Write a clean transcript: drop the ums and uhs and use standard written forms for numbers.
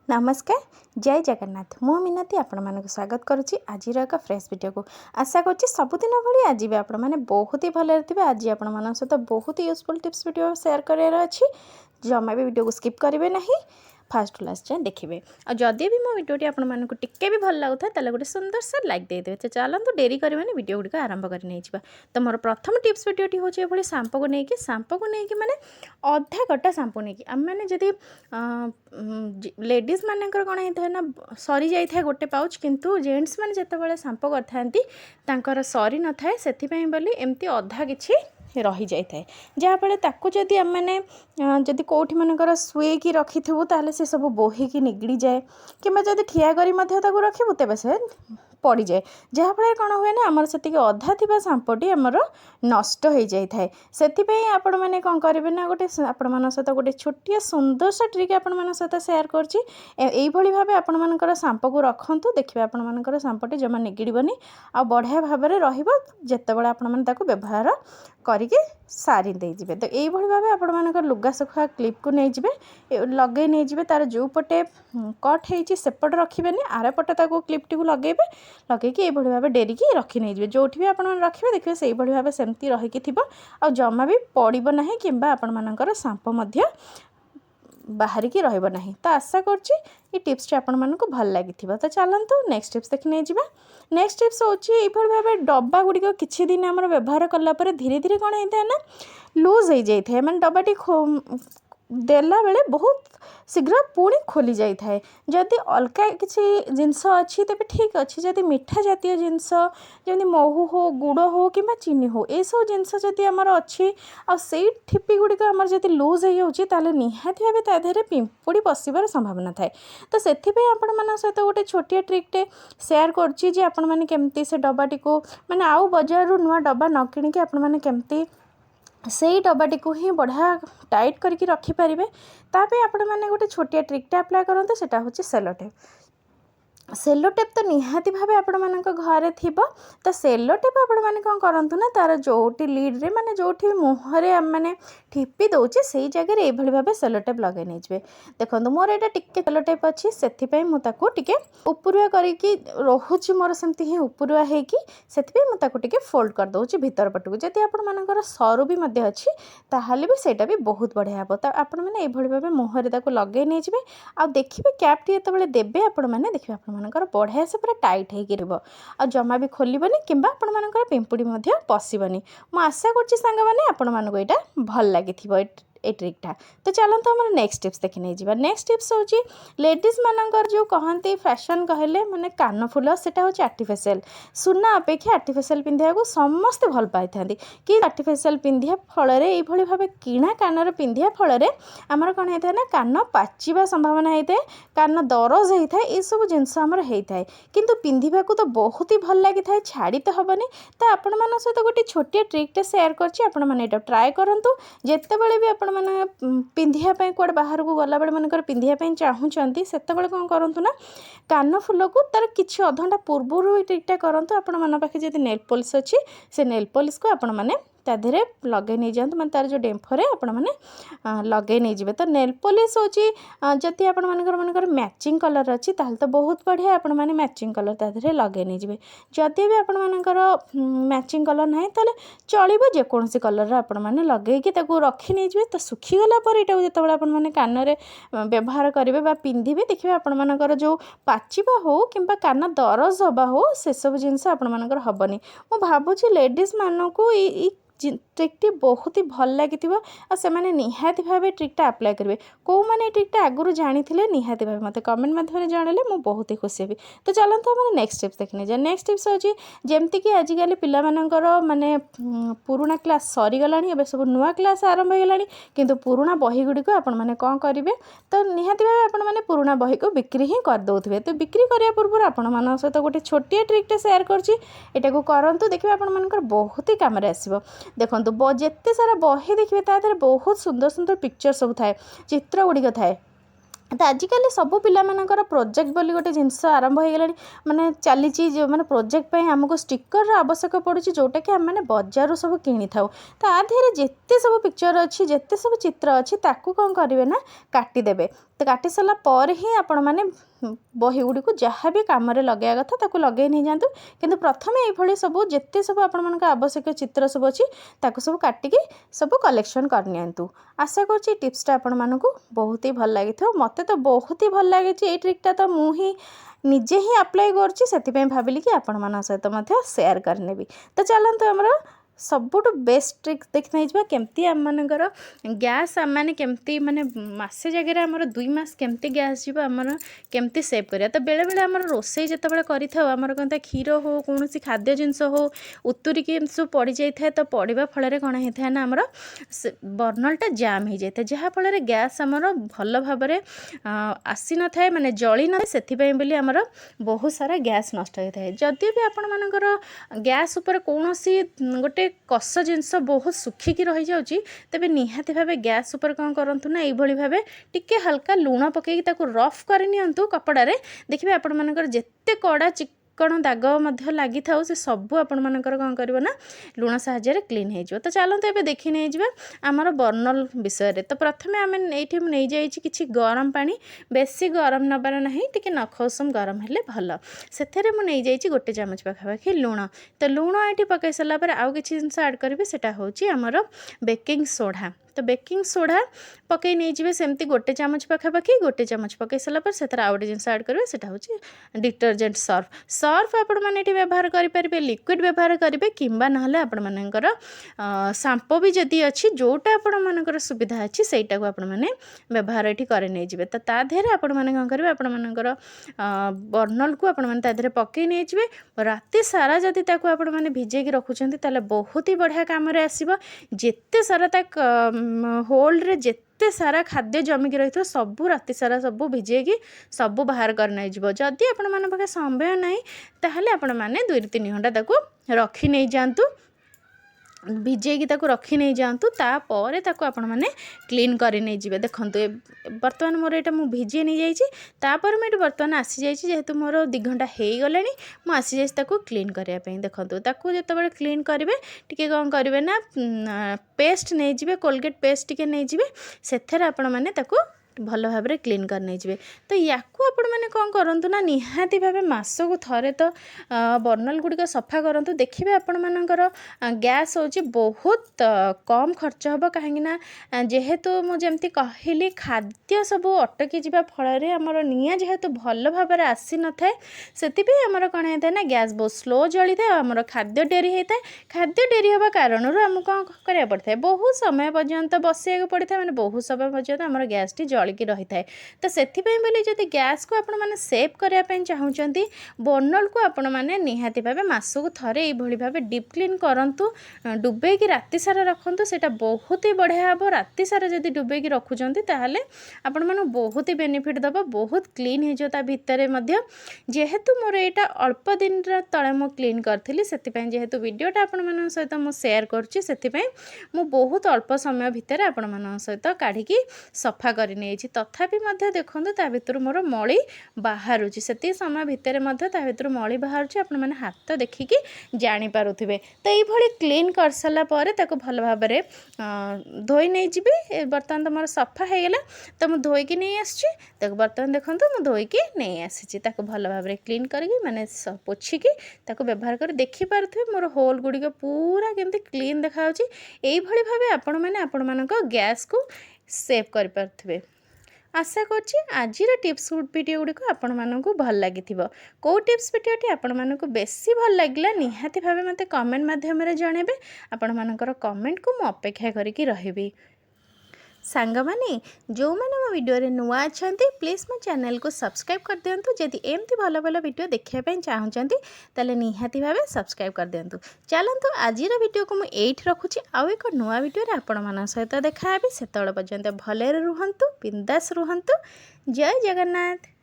नमस्कार जय जगन्नाथ मु मिनती आपण मानक स्वागत करुच्ची आज एक फ्रेश वीडियो को आशा करुच्ची सबुदिन भाई आज भी आपण मैंने बहुत ही भले थे। आज आपण मान सहित बहुत ही यूजफुल टिप्स वीडियो शेयर करार अच्छी जमा भी वीडियो को स्किप करेंगे नहीं फास्ट टू लास्ट जाए देखिए। और जदि भी मो वीडियोटी आपण मानक टिके भी भल लगुता है गोटे सुंदर सा लाइक देदेवे। तो चलते डेरी करें वीडियो गुड़िक आरंभ कर नहीं जावा। तो मोर प्रथम टिप्स वीडियोटी हूँ ये सांपो को लेकिन माने अधा कटा सांपो नहीं आम मैंने जदि लेडीज मानकर कौन होता है ना सरी जाए गोटे पाउच किंतु जेंट्स मैंने जिते सांपो कर सरी न थाए से एमती अधा किसी रही जाए जहाँफल ताकू जदि आम मैंने जदि कौटी मनकर शुएकी रखिथु ताले से सब बोहीकी निगड़ी जाए कि जदि ठिया करी रखिबु तेबे से पड़ जाए जहाँफल कौन हुए ना आमर से अधा थी सांपोटी आमर नष्ट हो जाए से आपण मैंने कौन करेंगे ना गोटे आपण मान सहित गोटे छोटिया सुंदर सा ट्रिक आपण मान सहित शेयर करछी भाव आपण मानकर सांपो को रखंतु देखिए आपण मानकर सांपोटी जमा निगिड़बनी आ बढ़िया भाव में रतबे आपण मैंने व्यवहार करके सारी देजिबे। तो यही भाव आपण मानकर लुगा सखा क्लिप को नहीं जाए लगे नहीं जाए तार जो पटे कट होती सेपट रखिए आर पटे क्लिप टी लगेबे लगेकि ये भाव डेरी की रखी नहीं जाए जो भी आपण रखिए देखिए से भाव सेमती रहीकि थी आ जमा भी पड़ब ना कि आपण मानकर सांप बाहर की रही ना। तो आशा करछि ये टिप्स आपण मानक भल लगी। तो चलतु नेक्स्ट टिप्स देखि नहीं जावा। नेक्स्ट टिप्स होची भाव डब्बा गुड़िक किछि दिन आमर व्यवहार कलापर धीरे धीरे कौन होता है ना लूज हो जाए मैंने डब्बाटी देला बेले बहुत शीघ्र पुणी खोली जाए थाए जदि अलगा किसी जिनस अच्छी तेज ठीक अच्छे जदि मीठा जातीय जिनस जमी महू हो गुड़ हो कि चीनी हो ये सब जिनस जदि आमर अच्छी आई ठिपी गुड़िक आमर जदि लूज हो जाए निहाती भाव तादेहरे पिंपुड़ी पशिबार संभावना थाए। तो से आपण मान सहित गोटे छोटिया ट्रिकटे शेयर करछि जे आपण माने केमती से डब्बाटी को माने आउ बाजार रु नुआ डब्बा न किणिकी आपण माने केमती से ही डब्बाटी को ही बढ़िया टाइट करके रखिपारे। ताप आपण मैंने गोटे छोटिया ट्रिकटे अप्लाई करते सेटा हूँ सेलोटेप। सेलोटेप तो निहाती भाव आपण मानक घरे थिबो। तो सेलोटेप आपण माने कौन करंतु ना तार जोटी लीड रे माने जोटी मुहरे आम माने ठिपी दउचे से जगह ये भाव सेलोटेप लगे नहीं जाए। देखो मोर यहाँ टिके सेलोटेप अच्छी से मुझे टिके उपरुआ करी रोचे मोर सेमती ही उपरुआ होती फोल्ड कर दूसरी भीतर पटक जदि आपण मानकर सरू भी अच्छी ताहले भी सेटा भी बहुत बढ़िया हे। तो आपण मैंने ये भाव मुहरे लगे नहीं जाए आ देखिए कैपटी जो देवे आपण मैंने देखिए आपण मानकर बढ़िया से पूरा टाइट हो जमा भी खोलबनी कि आपण मानकर पिंपुड़ी पशिबनी। मु आशा करछि सांग माने आपण मानको एटा भल लगी ए ट्रिकटा। तो चलते आम नेक्स्ट टिप्स देखि नहीं जावा। नेक्स्ट टिप्स होची लेडीज मानकर जो कहते फैशन कहले माने कान फुल सेटा होची आर्टिफिशियल सुना अपेक्षा आर्टिफिशियल पिंधिया को समस्ते भल पाई थांती कि आर्टिफिशियल पिंधिया फल रे भाव किणा कानर पिंधिया फल रे आमर कौन होता है ना कान पाचिबा संभावना होता है कान दरज होता है ये सब जिनस आमर होता है किंतु पिंधिबा को तो बहुत ही भल लगी था छाड़ी तो हेनी। तो आपण मान सहित गोटे छोटिया ट्रिकटे शेयर करछि आपण माने एटा ट्राए करंतु जेतेबेले भी आपण मैंने पिंधियापाई कौड़ बाहर को गला बेले मनकर पिंधियापाई चाहूँगी से कौन करूँ ना कान फुल को तार किसी अधघंटा पूर्व ट्रिकटा करूँ आपण मन पाखे जब नेल पॉलिश अच्छी से नेल पॉलिश को आपण मैंने तादेहरे लगे नहीं जातु मैं तार जो डेम्फरे आपण मैंने लगे नहीं जाए। तो नेल पॉलिश होची जति आपण मनकर मैचिंग कलर अच्छी ताल तो बहुत बढ़िया आपण मैंने मैचिंग कलर तादेहरे लगे नहीं जाए। जदि भी आपण मनकर मैचिंग कलर ना ताले चलिबो जेकोसी कलर आपण मैंने लगेकी ताकू रखी नहीं जाए। तो सुखीगला पर यहाँ जो आपण मैंने कान रे व्यवहार करेंगे बा पिंधिबे देखिए आपण मनकर जो पाचिबा हो कि कान दरज हवा हो से सब जिनस आपण मनकर हबनी। मु भाबुछि लेडीज मानकू ट्रिकटी बहुत ही भल लगी से मैंने निहाती भाव ट्रिकटा अप्लाई करेंगे कौ मैंने ट्रिकटा आगुरी जानी निहाती भाव मत कमेंट माध्यम जानले मुझे बहुत ही खुशी हेबी। तो चलते आम नेक्स्ट टिप्स देखने जाए। नेक्स्ट टिप्स होची जेमती कि आजिकल पिलामानकर माने पुराना क्लास सरीगला ए सब नुआ क्लास आरंभ होगा किंतु पुराना बही गुड़िक आपण मैंने कौन करेंगे तो निहाती भाव आपण मैंने पुराना बही को बिक्री ही करदे। तो बिक्री करने पूर्व आपण मान सहित गोटे छोटिया ट्रिकटे शेयर करटा करंतु देखिए आपण मानकर बहुत ही काम आसो। देखो जिते सारा बही देखिए तादेहरे बहुत सुंदर सुंदर पिक्चर सब थाए चित्र गुड़िक थाए तो आजिकल सब पिलामानकर प्रोजेक्ट बोली गोटे जिनस आरंभ हो गला माने चली जो मैंने प्रोजेक्ट आमको स्टिकर आवश्यक पड़ू जोटा कि आम बजार सब किणी था तो आधे जिते सब पिक्चर अच्छी जिते सब चित्र अच्छी ताकू कौन करेंगे ना काटिदेवे तो काटि सारा पर ही आपण मैंने बही गुड़ी को जहाँ भी कम लगे कथा ताकू लगे नहीं जातु किंतु प्रथम ये सब जिते सब आपण आवश्यक चित्र सब अच्छी सब काटिकी सब कलेक्शन करनी। आशा कर टिप्सटा आपण मानक बहुत ही भल लगी मत तो बहुत ही भल लगी ये ट्रिकटा तो मुझे निजे ही अप्लाई कर भाविली कि आपण मान सहित सेयार करने भी। तो चलते आमर सबुठ बेस्ट ट्रिक देखना जावा केमती आम मानकर गैस आम मैंने केमती माने मासे जगह आमर 2 मास केमती गैस जीव आमर केमती सेव करिया। तो बेले बेले आमर रोसई जितेबाला करिथाउ आमर कहता क्षीर हो कौन खाद्य जिनस हो उतुरिकी सब पड़ जाए तो पड़ा फल कौन होता है ना आमर बर्नलटा जाम हो जाए जहाँफल गैस आमर भल भाव आसी न थाए माने जली न से आमर बहुत सारा गैस नष्ट होता है। जदि भी आपण मानकर गैस उपर कौन गोटे कष जिनस बहुत सुखिकी रही जाऊँगी तेबे निहाती भावे गैस उपर कौन करूँ ना ये भाव टिके हल्का लुण पकईकि ताकू रफ करनियंतु कपड़ारे देखिए आपण मानकर जेते कड़ा चिकण दाग लगी था से सबू आपण मानकर कौन कर ना लुण साहाय्य क्लीन हो। तो चलते एबे देखी नहीं जा आमर बर्नल विषय रे। तो प्रथमे आम ये नहीं जाइए किसी गरम पानी बेसी गरम नबार ना टी नख उषुम गरम हेले भल से नहीं जाइए गोटे चामच पाखापाखि लुण। तो लुण ये पकई सारापर आउ कि जिनस आड करी से आमर बेकिंग सोडा। तो बेकिंग सोडा पकई नहीं जी सेमती गोटे चामच पाखापाखि गोटे चामच पकई सारापर से आउ गए जिनस आड करेंगे से हूँ डिटर्जेंट सर्फ। सर्फ आपण मैंने व्यवहार करेंगे लिक्विड व्यवहार करेंगे कि ना आपण मानकर सांपो भी जदि अच्छी जोटा आपण मानकर सुविधा अच्छी सहीटा को आपण मैंने व्यवहार ये करे नहीं जी। तो तादेह आपण मैंने कौन करेंगे आपण मानकर बर्नल को आपण मैंने पकई नहीं जी राति सारा जदि आपण मैंने भिजेकी रखुंट ताले बहुत ही बढ़िया काम आसब जिते सारा होल्ड रे जिते सारा खाद्य जमिकी रही सबू राति सारा सबू भिजेकी सबू बाहर करना जदि आपण मान पाखे समय ना ताहले आपण माने 2-3 घंटा ताकू रखी नहीं जातु भिजेकी ताकू रखी नहीं जातु तापर ताकू आपण माने क्लीन कर नहीं जी। देखो बर्तमान मोर यहाँ मुझे भिजे नहीं जापर मुझे बर्तमान आसी जाइए जेहेतु मोर 2 घंटा हो गला मुझे आसी जाइए क्लीन करने। देखो ताकू जो क्लीन करेंगे टी कौन करेंगे ना पेस्ट नहीं जी कोलगेट पेस्ट टी नहीं जी से आपण मैंने भल भाव क्लीन करने जी। तो या आपण मैंने कौन करूँ ना निहाती भाव मासक थरे तो बर्नल गुड़िक सफा करूँ देखिए आपण मानकर गैस होची बहुत कम खर्च हम कहीं जेहेतु मुझे कहली खाद्य सब अटकी जावा फल आमर निआ जेहेतु भल भाव आसी न थाए से आमर कौन होता है ना गैस बहुत स्लो जली था आमर खाद्य डेरी होता है। खाद्य डेरी हवा कारण आमको कौन करा पड़ता है बहुत समय पर्यंत बसैक पड़ता है मैंने बहुत समय पर्यंत आमर गैस टी जलिकी रही है। तो से जब गैस को आपण मैंने सेव करने चाहूँगी बर्नल को आपण मैंने निहाती भाव मासक थरे ये भाव डीप क्लीन करूँ डुबेकी राति सारा रखुँ से बहुत ही बढ़िया हम राति सारा जब डुबेकी रखुंट ताहले आपण मानू बहुत ही बेनिफिट दब बहुत क्लीन हो भितर जेहेतु मोर यहाँ अल्प दिन तले मु क्लीन करी से जेहेतु वीडियोटा आपण मान सहित मुझे सेयार करुँची से बहुत अल्प समय भितर आपण मान सहित काढ़ी सफा करनी तथापि देखो ता भीतर मोर मली बाहर से समय भितर भीतर मली बाहर आपण मैंने हाथ देखिकी जानीपारे। तो ये क्लीन कर सारापर भल भाव धोई नहीं जी बर्तमान तो मोर सफा होगला तो मुझे धोईकी नहीं आसी बर्तमान देखो मुझे धोईकी नहीं आसी भल भाव क्लीन करके माने पोछिकी व्यवहार कर देखिपे मोर होल गुड़िक पूरा केमती क्लीन देखा यही भाव आपण मैंने आपण मान गैस को सेव कर पारे। आशा करछि आजिर टिप्स वीडियो गुड़िक आपण मानक भल लगी कौ टिप्स वीडियोटी आपण मानक बेसी भल लगे निहाती भावे मते कमेंट माध्यम जनइबे आपण मानकर कमेंट को मु अपेक्षा करिकी रहिबी। सांग माने जो मैंने मो वीडियो रे नुआ अच्छा प्लीज़ मो चैनल को सब्सक्राइब कर दिंतु जदि एमती भल भल वीडियो देखा चाहूँगी ताले निहाती भावे सब्सक्राइब कर दिंतु। चलतु आजिर वीडियो को मुझे रखुची आउ एक नुआ वीडियो रे आपण मान सहित देखा से पर्यंत भले रुहंतु बिंदास रुहंतु। जय जगन्नाथ।